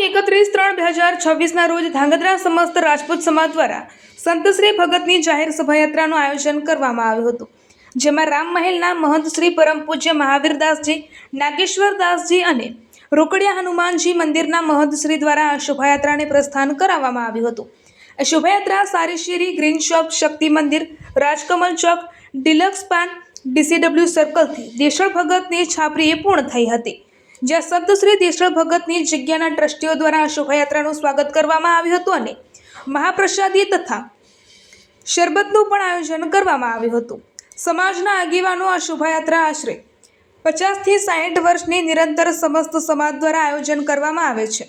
31/3/2026 રોજ ધાંગધ્રા સમસ્ત રાજપૂત સમાજ દ્વારા સંત શ્રી ભગતની જાહેર શોભાયાત્રાનું આયોજન કરવામાં આવ્યું હતું, જેમાં રામ મહેલના મહંત શ્રી પરમ પૂજ્ય મહાવીરદાસજી, નાગેશ્વરદાસજી અને રોકડિયા હનુમાનજી મંદિરના મહંત શ્રી દ્વારા આ શોભાયાત્રાને પ્રસ્થાન કરાવવામાં આવ્યું હતું. આ શોભાયાત્રા સારીશેરી, ગ્રીન શોપ, શક્તિ મંદિર, રાજકમલ ચોક, ડિલક્સ પાન, DCW સર્કલથી દેશળ ભગતની છાપરીએ પૂર્ણ થઈ હતી, જ્યાં સંત શ્રી દેશળ ભગતની જગ્યાના ટ્રસ્ટીઓ દ્વારા આ શોભાયાત્રાનું સ્વાગત કરવામાં આવ્યું હતું અને મહાપ્રસાદી તથા શરબતનું પણ આયોજન કરવામાં આવ્યું હતું. સમાજના આગેવાનો આ શોભાયાત્રા આશરે 50 થી 60 વર્ષની નિરંતર સમસ્ત સમાજ દ્વારા આયોજન કરવામાં આવે છે.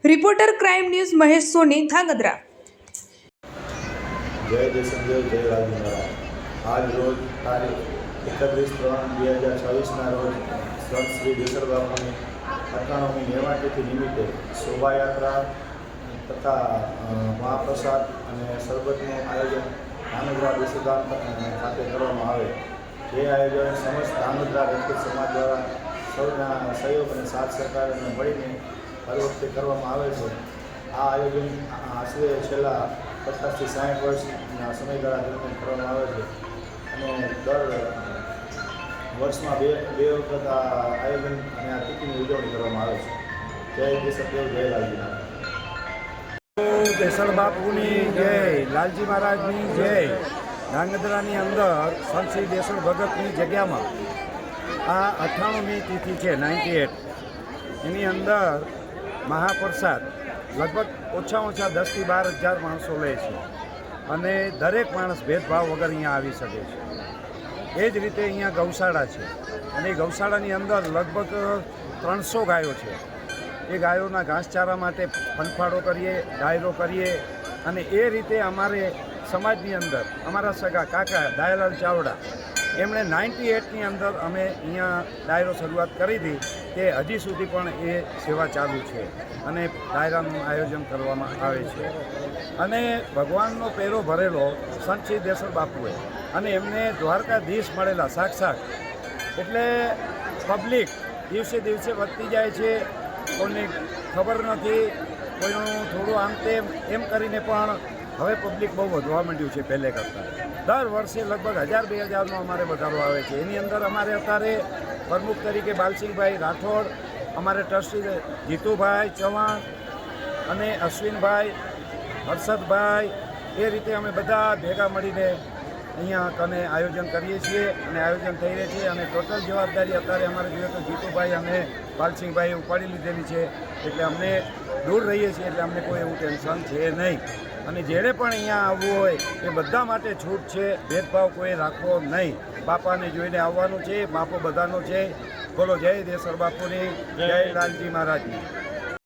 રિપોર્ટર ક્રાઇમ ન્યૂઝ મહેશ સોની, ધાંગધ્રા. જય દેશદેવ, જય રાજુલા. આજ રોજ તારીખ 31/3/2026 રોજ સંત શ્રી દેશળ બાપુની 98મી નિર્વાણતિથિ નિમિત્તે શોભાયાત્રા તથા મહાપ્રસાદ અને શરબતનું આયોજન ધાંગધ્રા દેશધામ ખાતે કરવામાં આવે. જે આયોજન સમસ્ત ધાંગધ્રા રાજપૂત સમાજ દ્વારા સૌના સહયોગ અને સાથ સહકારને મળીને હર વખતે કરવામાં આવે છે. આ આયોજન આશરે છેલ્લા 50 થી 60 વર્ષના સમયગાળા દરમિયાન કરવામાં આવે છે અને દર વર્ષમાં બે વખત આ આયોજન અને આ તિથિની ઉજવણી કરવામાં આવે છે. જય દેશદેવ, જય લાલજી. દેશળ બાપુની જય, લાલજી મહારાજની જય. ધાંગધ્રાની અંદર સંત શ્રી દેશળ ભગતની જગ્યામાં આ 98મી તિથિ છે, 98. એની અંદર મહાપ્રસાદ લગભગ ઓછામાં ઓછા 10 થી 12 હજાર માણસો લે છે અને દરેક માણસ ભેદભાવ વગર અહીંયા આવી શકે છે. એ જ રીતે અહીંયા ગૌશાળા છે અને એ ગૌશાળાની અંદર લગભગ 300 ગાયો છે. એ ગાયોના ઘાસચારા માટે ફંફાળો કરીએ, ડાયરો કરીએ અને એ રીતે અમારે સમાજની અંદર અમારા સગા કાકા દયાલાલ ચાવડા એમણે 98ની અંદર અમે અહીંયા ડાયરો શરૂઆત કરી હતી તે હજી સુધી પણ એ સેવા ચાલુ છે અને ડાયરાનું આયોજન કરવામાં આવે છે. અને ભગવાનનો પહેરો ભરેલો સંત શ્રી દેશળ બાપુએ અને એમને દ્વારકાધીશ મળેલા સાક્ષાત, એટલે પબ્લિક દિવસે દિવસે વધતી જાય છે. કોઈને ખબર નથી, કોઈનું થોડું આમ તેમ એમ કરીને પણ હવે પબ્લિક બહુ વધવા માંડ્યું છે પહેલે કરતાં. દર વર્ષે લગભગ 1000-2000નો અમારે વધારો આવે છે. એની અંદર અમારે અત્યારે પ્રમુખ તરીકે બાલસિંહભાઈ રાઠોડ, અમારે ટ્રસ્ટી જીતુભાઈ ચૌહાણ અને અશ્વિનભાઈ, હર્ષદભાઈ, એ રીતે અમે બધા ભેગા મળીને અહીંયા કને આયોજન કરીએ છીએ અને આયોજન થઈ રહે છે. અને ટોટલ જવાબદારી અત્યારે અમારે જોઈએ તો જીતુભાઈ અને બાલસિંહભાઈએ ઉપાડી લીધેલી છે, એટલે અમને દૂર રહીએ છીએ એટલે અમને કોઈ એવું ટેન્શન છે નહીં. અને જેણે પણ અહીંયા આવવું હોય એ બધા માટે છૂટ છે, ભેદભાવ કોઈ રાખવો નહીં. બાપાને જોઈને આવવાનું છે, બાપો બધાનો છે. બોલો જય દેશળ બાપુની, જય લાલજી મહારાજની.